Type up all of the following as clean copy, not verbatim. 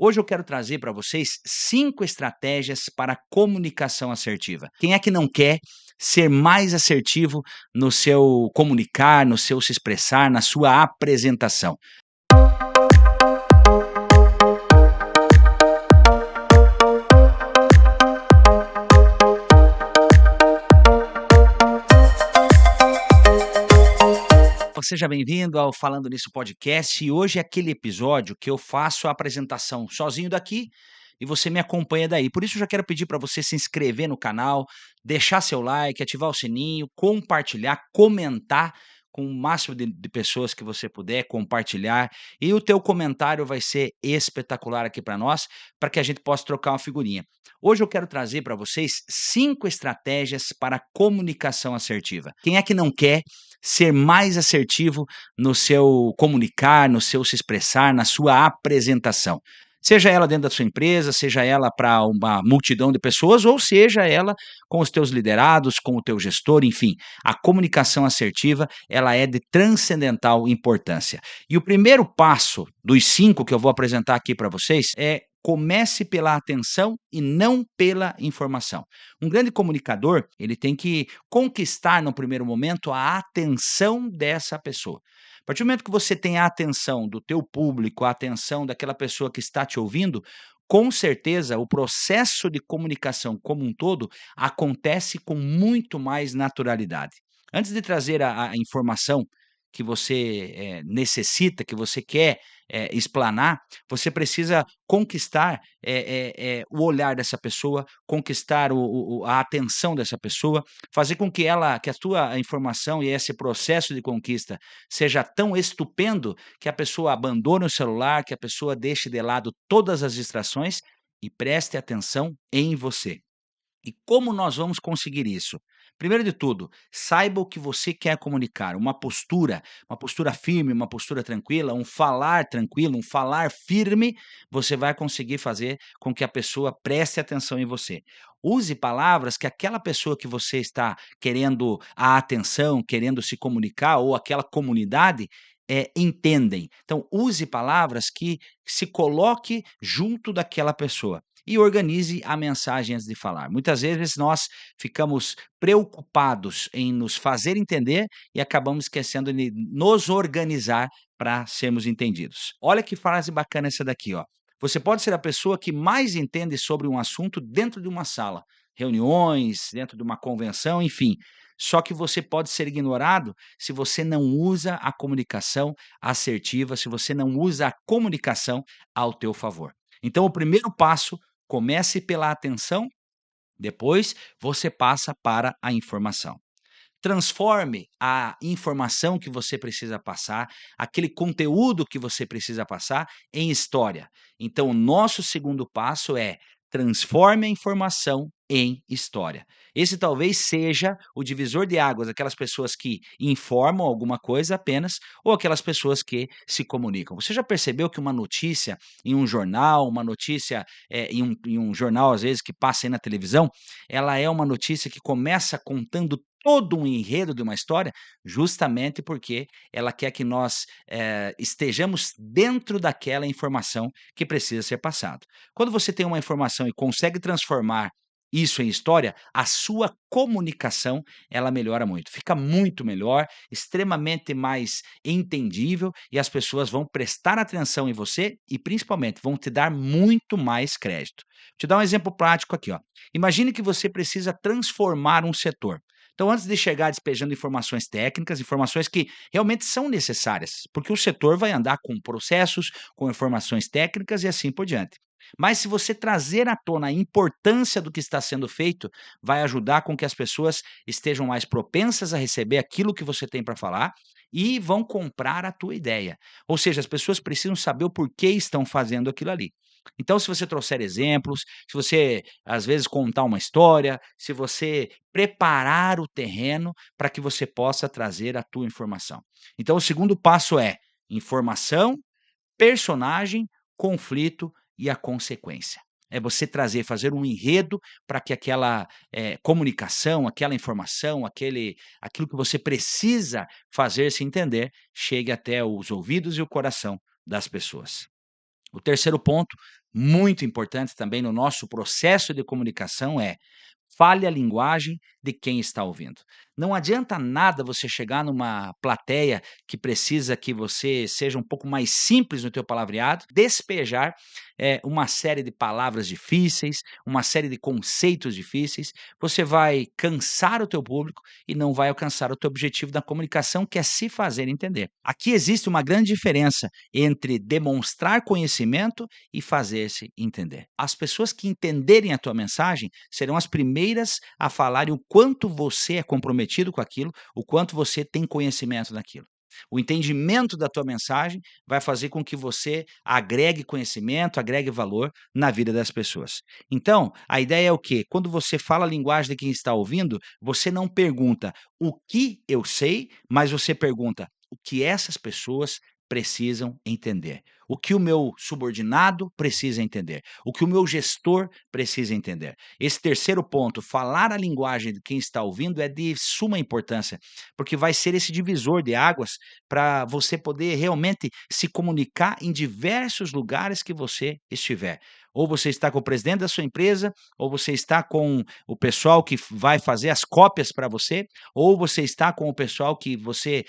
Hoje eu quero trazer para vocês 5 estratégias para a comunicação assertiva. Quem é que não quer ser mais assertivo no seu comunicar, no seu se expressar, na sua apresentação? Seja bem-vindo ao Falando Nisso podcast e hoje é aquele episódio que eu faço a apresentação sozinho daqui e você me acompanha daí. Por isso eu já quero pedir para você se inscrever no canal, deixar seu like, ativar o sininho, compartilhar, comentar com o máximo de pessoas que você puder compartilhar, e o teu comentário vai ser espetacular aqui para nós, para que a gente possa trocar uma figurinha. Hoje eu quero trazer para vocês 5 estratégias para a comunicação assertiva. Quem é que não quer ser mais assertivo no seu comunicar, no seu se expressar, na sua apresentação? Seja ela dentro da sua empresa, seja ela para uma multidão de pessoas, ou seja ela com os teus liderados, com o teu gestor, enfim. A comunicação assertiva, ela é de transcendental importância. E o primeiro passo dos 5 que eu vou apresentar aqui para vocês é: comece pela atenção e não pela informação. Um grande comunicador, ele tem que conquistar no primeiro momento a atenção dessa pessoa. A partir do momento que você tem a atenção do teu público, a atenção daquela pessoa que está te ouvindo, com certeza o processo de comunicação como um todo acontece com muito mais naturalidade. Antes de trazer a informação que você necessita, que você quer explanar, você precisa conquistar o olhar dessa pessoa, conquistar a atenção dessa pessoa, fazer com que a tua informação e esse processo de conquista seja tão estupendo que a pessoa abandone o celular, que a pessoa deixe de lado todas as distrações e preste atenção em você. E como nós vamos conseguir isso? Primeiro de tudo, saiba o que você quer comunicar, uma postura firme, uma postura tranquila, um falar tranquilo, um falar firme, você vai conseguir fazer com que a pessoa preste atenção em você. Use palavras que aquela pessoa que você está querendo a atenção, querendo se comunicar, ou aquela comunidade, entendem. Então, use palavras que se coloque junto daquela pessoa e organize a mensagem antes de falar. Muitas vezes nós ficamos preocupados em nos fazer entender e acabamos esquecendo de nos organizar para sermos entendidos. Olha que frase bacana essa daqui, ó. Você pode ser a pessoa que mais entende sobre um assunto dentro de uma sala, reuniões, dentro de uma convenção, enfim. Só que você pode ser ignorado se você não usa a comunicação assertiva, se você não usa a comunicação ao teu favor. Então, o primeiro passo: comece pela atenção, depois você passa para a informação. Transforme a informação que você precisa passar, aquele conteúdo que você precisa passar, em história. Então, o nosso segundo passo é: transforme a informação em história. Esse talvez seja o divisor de águas, aquelas pessoas que informam alguma coisa apenas, ou aquelas pessoas que se comunicam. Você já percebeu que uma notícia em um jornal, uma notícia em um jornal, às vezes, que passa aí na televisão, ela é uma notícia que começa contando todo um enredo de uma história, justamente porque ela quer que nós estejamos dentro daquela informação que precisa ser passado. Quando você tem uma informação e consegue transformar isso em história, a sua comunicação, ela melhora muito. Fica muito melhor, extremamente mais entendível, e as pessoas vão prestar atenção em você e, principalmente, vão te dar muito mais crédito. Vou te dar um exemplo prático aqui, ó. Imagine que você precisa transformar um setor. Então, antes de chegar despejando informações técnicas, informações que realmente são necessárias, porque o setor vai andar com processos, com informações técnicas e assim por diante. Mas se você trazer à tona a importância do que está sendo feito, vai ajudar com que as pessoas estejam mais propensas a receber aquilo que você tem para falar e vão comprar a tua ideia. Ou seja, as pessoas precisam saber o porquê estão fazendo aquilo ali. Então, se você trouxer exemplos, se você às vezes contar uma história, se você preparar o terreno para que você possa trazer a tua informação. Então, o segundo passo é informação, personagem, conflito e a consequência. É você trazer, fazer um enredo para que aquela comunicação, aquela informação, aquilo que você precisa fazer se entender, chegue até os ouvidos e o coração das pessoas. O terceiro ponto, muito importante também no nosso processo de comunicação é: fale a linguagem de quem está ouvindo. Não adianta nada você chegar numa plateia que precisa que você seja um pouco mais simples no teu palavreado, despejar, uma série de palavras difíceis, uma série de conceitos difíceis, você vai cansar o teu público e não vai alcançar o teu objetivo da comunicação, que é se fazer entender. Aqui existe uma grande diferença entre demonstrar conhecimento e fazer-se entender. As pessoas que entenderem a tua mensagem serão as primeiras a falarem o quanto você é comprometido com aquilo, o quanto você tem conhecimento daquilo. O entendimento da tua mensagem vai fazer com que você agregue conhecimento, agregue valor na vida das pessoas. Então, a ideia é o quê? Quando você fala a linguagem de quem está ouvindo, você não pergunta o que eu sei, mas você pergunta o que essas pessoas precisam entender. O que o meu subordinado precisa entender. O que o meu gestor precisa entender. Esse terceiro ponto, falar a linguagem de quem está ouvindo, é de suma importância, porque vai ser esse divisor de águas para você poder realmente se comunicar em diversos lugares que você estiver. Ou você está com o presidente da sua empresa, ou você está com o pessoal que vai fazer as cópias para você, ou você está com o pessoal que você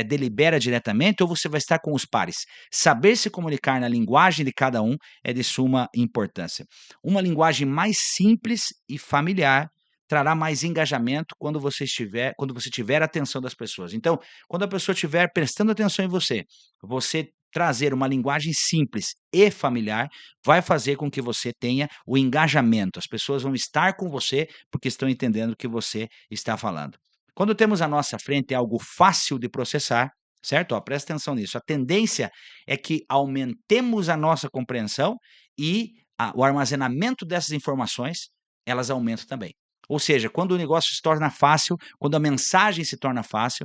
delibera diretamente, ou você vai estar com os pares. Saber se comunicar na linguagem de cada um é de suma importância. Uma linguagem mais simples e familiar trará mais engajamento quando você tiver a atenção das pessoas. Então, quando a pessoa estiver prestando atenção em você, você trazer uma linguagem simples e familiar vai fazer com que você tenha o engajamento. As pessoas vão estar com você porque estão entendendo o que você está falando. Quando temos à nossa frente algo fácil de processar, certo? Ó, presta atenção nisso. A tendência é que aumentemos a nossa compreensão e o armazenamento dessas informações, elas aumentam também. Ou seja, quando o negócio se torna fácil, quando a mensagem se torna fácil,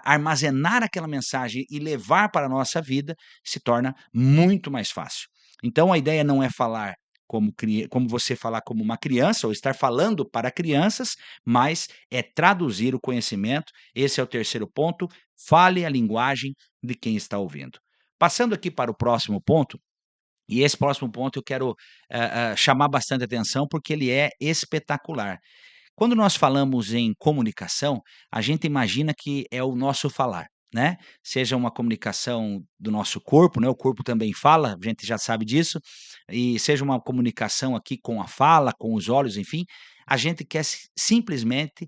armazenar aquela mensagem e levar para a nossa vida se torna muito mais fácil. Então a ideia não é falar como você falar como uma criança ou estar falando para crianças, mas é traduzir o conhecimento. Esse é o terceiro ponto, fale a linguagem de quem está ouvindo. Passando aqui para o próximo ponto, e esse próximo ponto eu quero, chamar bastante atenção, porque ele é espetacular. Quando nós falamos em comunicação, a gente imagina que é o nosso falar, né, seja uma comunicação do nosso corpo, né, o corpo também fala, a gente já sabe disso, e seja uma comunicação aqui com a fala, com os olhos, enfim, a gente quer simplesmente,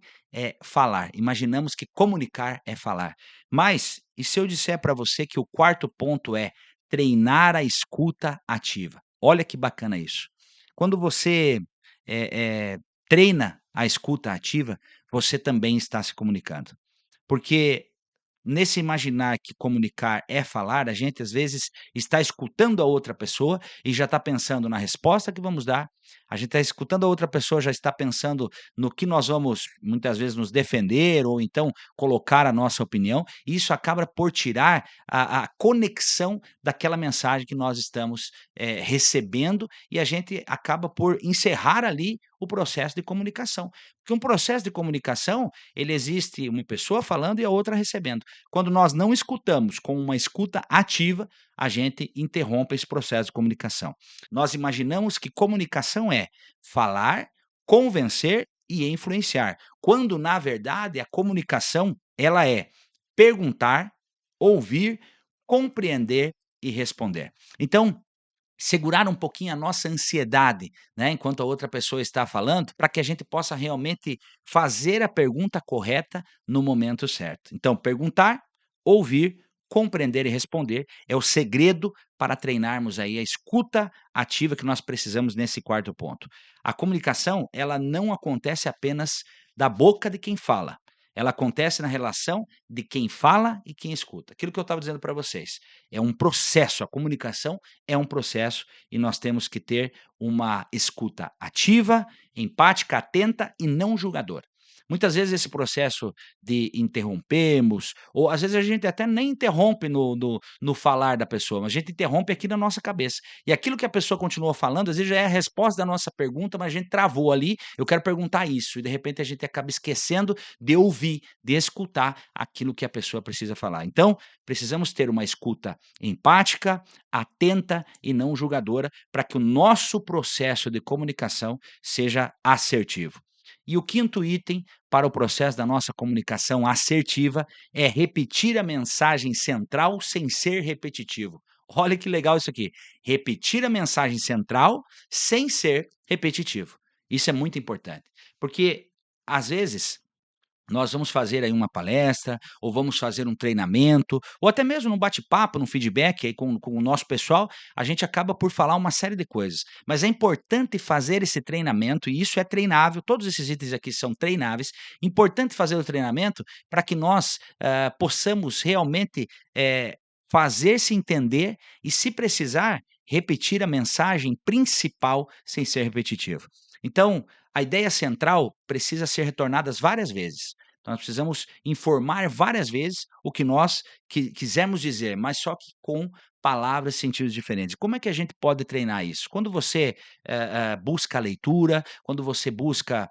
falar, imaginamos que comunicar é falar. Mas, e se eu disser para você que o quarto ponto é treinar a escuta ativa? Olha que bacana isso. Quando você, eh treina a escuta ativa, você também está se comunicando. Porque nesse imaginar que comunicar é falar, a gente às vezes está escutando a outra pessoa e já está pensando na resposta que vamos dar. A gente está escutando a outra pessoa, já está pensando no que nós vamos muitas vezes nos defender ou então colocar a nossa opinião, e isso acaba por tirar a conexão daquela mensagem que nós estamos recebendo, e a gente acaba por encerrar ali o processo de comunicação. Porque um processo de comunicação, ele existe uma pessoa falando e a outra recebendo. Quando nós não escutamos com uma escuta ativa, a gente interrompe esse processo de comunicação. Nós imaginamos que comunicação é falar, convencer e influenciar, quando na verdade a comunicação ela é perguntar, ouvir, compreender e responder. Então, segurar um pouquinho a nossa ansiedade, né, enquanto a outra pessoa está falando, para que a gente possa realmente fazer a pergunta correta no momento certo. Então, perguntar, ouvir, compreender e responder é o segredo para treinarmos aí a escuta ativa que nós precisamos nesse quarto ponto. A comunicação, ela não acontece apenas da boca de quem fala. Ela acontece na relação de quem fala e quem escuta. Aquilo que eu estava dizendo para vocês, é um processo, a comunicação é um processo e nós temos que ter uma escuta ativa, empática, atenta e não julgadora. Muitas vezes esse processo de interrompemos, ou às vezes a gente até nem interrompe no falar da pessoa, mas a gente interrompe aqui na nossa cabeça. E aquilo que a pessoa continuou falando, às vezes já é a resposta da nossa pergunta, mas a gente travou ali, eu quero perguntar isso, e de repente a gente acaba esquecendo de ouvir, de escutar aquilo que a pessoa precisa falar. Então, precisamos ter uma escuta empática, atenta e não julgadora, para que o nosso processo de comunicação seja assertivo. E o quinto item para o processo da nossa comunicação assertiva é repetir a mensagem central sem ser repetitivo. Olha que legal isso aqui. Repetir a mensagem central sem ser repetitivo. Isso é muito importante, porque às vezes nós vamos fazer aí uma palestra, ou vamos fazer um treinamento, ou até mesmo num bate-papo, num feedback aí com o nosso pessoal, a gente acaba por falar uma série de coisas. Mas é importante fazer esse treinamento, e isso é treinável, todos esses itens aqui são treináveis. Importante fazer o treinamento para que nós possamos realmente fazer se entender e, se precisar, repetir a mensagem principal sem ser repetitivo. Então, a ideia central precisa ser retornadas várias vezes. Nós precisamos informar várias vezes o que nós quisermos dizer, mas só que com palavras e sentidos diferentes. Como é que a gente pode treinar isso? Quando você busca a leitura, quando você busca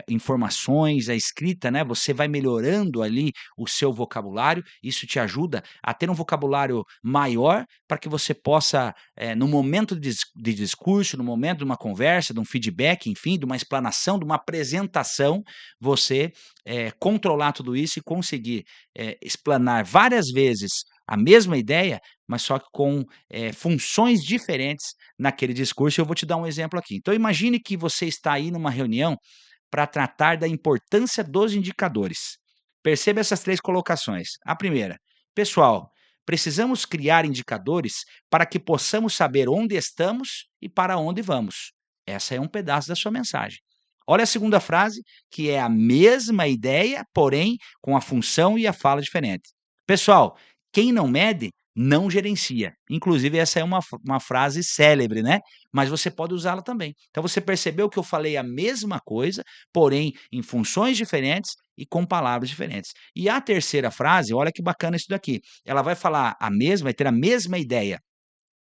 informações, a escrita, né? Você vai melhorando ali o seu vocabulário. Isso te ajuda a ter um vocabulário maior para que você possa, no momento de discurso, no momento de uma conversa, de um feedback, enfim, de uma explanação, de uma apresentação, você controlar tudo isso e conseguir explanar várias vezes a mesma ideia, mas só que com funções diferentes naquele discurso. Eu vou te dar um exemplo aqui. Então, imagine que você está aí numa reunião para tratar da importância dos indicadores. Perceba essas três colocações. A primeira, pessoal, precisamos criar indicadores para que possamos saber onde estamos e para onde vamos. Essa é um pedaço da sua mensagem. Olha a segunda frase, que é a mesma ideia, porém com a função e a fala diferente. Pessoal, quem não mede, não gerencia. Inclusive, essa é uma frase célebre, né? Mas você pode usá-la também. Então, você percebeu que eu falei a mesma coisa, porém em funções diferentes e com palavras diferentes. E a terceira frase, olha que bacana isso daqui. Ela vai falar a mesma, vai ter a mesma ideia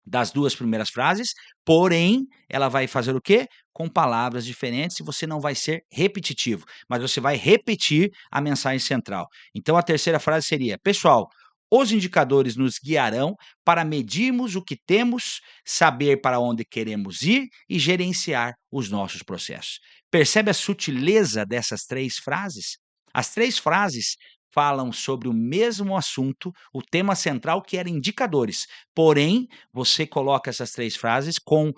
das 2 primeiras frases, porém, ela vai fazer o quê? Com palavras diferentes, e você não vai ser repetitivo, mas você vai repetir a mensagem central. Então a terceira frase seria: "Pessoal, os indicadores nos guiarão para medirmos o que temos, saber para onde queremos ir e gerenciar os nossos processos". Percebe a sutileza dessas 3 frases? As 3 frases falam sobre o mesmo assunto, o tema central, que era indicadores, porém você coloca essas 3 frases com,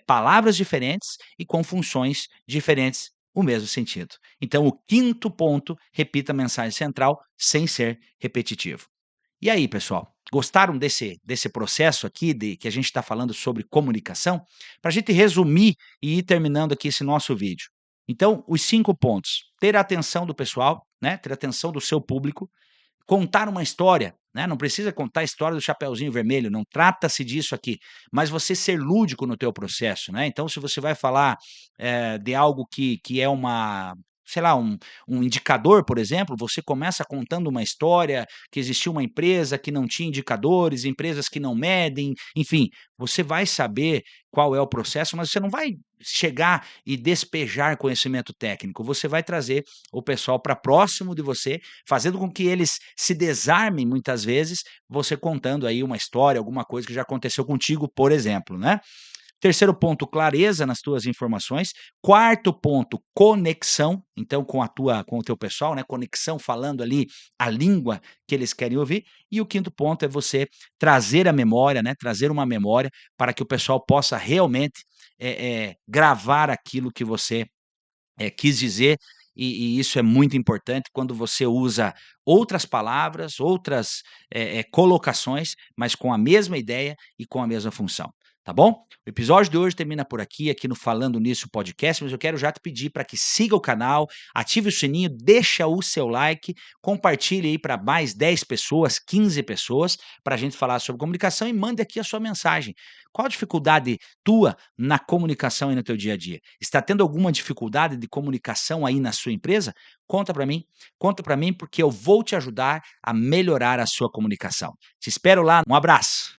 palavras diferentes e com funções diferentes, o mesmo sentido. Então o quinto ponto, repita a mensagem central sem ser repetitivo. E aí, pessoal, gostaram desse processo aqui de que a gente está falando sobre comunicação? Para a gente resumir e ir terminando aqui esse nosso vídeo. Então, os 5 pontos: ter a atenção do pessoal, né, ter a atenção do seu público, contar uma história, né, não precisa contar a história do Chapeuzinho Vermelho, não trata-se disso aqui, mas você ser lúdico no teu processo, né. Então, se você vai falar, de algo que é uma, sei lá, um indicador, por exemplo, você começa contando uma história, que existiu uma empresa que não tinha indicadores, empresas que não medem, enfim, você vai saber qual é o processo, mas você não vai chegar e despejar conhecimento técnico, você vai trazer o pessoal para próximo de você, fazendo com que eles se desarmem muitas vezes, você contando aí uma história, alguma coisa que já aconteceu contigo, por exemplo, né. Terceiro ponto, clareza nas tuas informações. Quarto ponto, conexão, então com o teu pessoal, né, conexão, falando ali a língua que eles querem ouvir. E o quinto ponto é você trazer a memória, né, trazer uma memória para que o pessoal possa realmente, gravar aquilo que você quis dizer, e isso é muito importante quando você usa outras palavras, outras, colocações, mas com a mesma ideia e com a mesma função. tá bom? O episódio de hoje termina por aqui, aqui no Falando Nisso Podcast, mas eu quero já te pedir para que siga o canal, ative o sininho, deixa o seu like, compartilhe aí para mais 10 pessoas, 15 pessoas, para a gente falar sobre comunicação e mande aqui a sua mensagem. Qual a dificuldade tua na comunicação aí no teu dia a dia? Está tendo alguma dificuldade de comunicação aí na sua empresa? Conta para mim porque eu vou te ajudar a melhorar a sua comunicação. Te espero lá, um abraço.